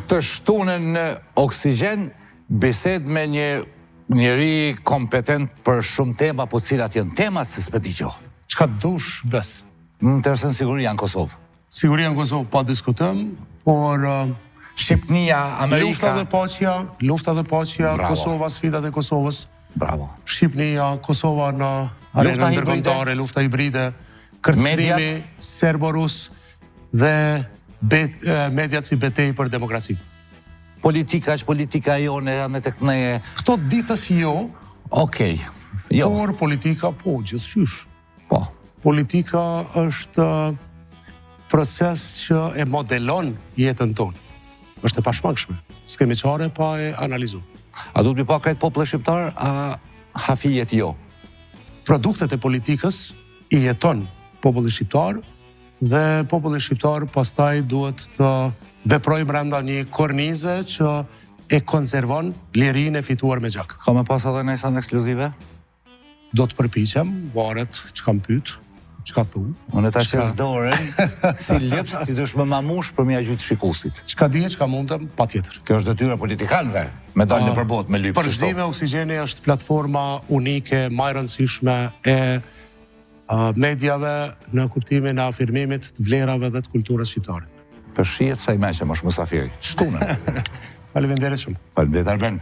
të shtunën në oksigjen, bised me një njeri kompetent për shumë tema, po cilat janë temat se s'peti qohë. Qka të dush, bes? Më interesën siguria në Kosovë. Siguria në Kosovë pa diskutëm, por Shqipnia, Amerika... Lufta dhe paqja, Bravo. Kosova, sfidat e Kosovës. Bravo. Shqipnia, Kosova në arenën ndërkombëtare, lufta hibride, kërcënimi serbo-rus dhe mediat si betej për demokraci. Politika jone janë tek ne... Këto ditës jo, Okej, jo. por politika po, gjithçysh. Po. Politika është proces që e modelon jetën tonë. Është e pashmangshme. S'kemi çare pa e analizu. A du të bëj pa krejt popullë shqiptar, a hafijet jo? Produktet e politikës i jeton populli shqiptar dhe populli shqiptar pastaj duhet të veproj brenda një kornize që e konservon lirinë e fituar me gjak. Ka me pas edhe në sa në ekskluzive? Do të përpiqem, varet çka më pyet, çka thu. Unë ta shes dorën, si lips ti dush më mamush për mja gjytë shikusit. Çka dije, çka mundem, patjetër. Kjo është detyra politikanëve, me dalë nëpër botë me lyp. Përzimi e oksigjeni është platforma unike, më e rëndësishme e mediave në kuptimin e afirmimit të vlerave dhe të kulturës shqiptare. Për shihet sa i meqem është musafiri. Shtunën. Faleminderit shumë. Faleminderit Arben.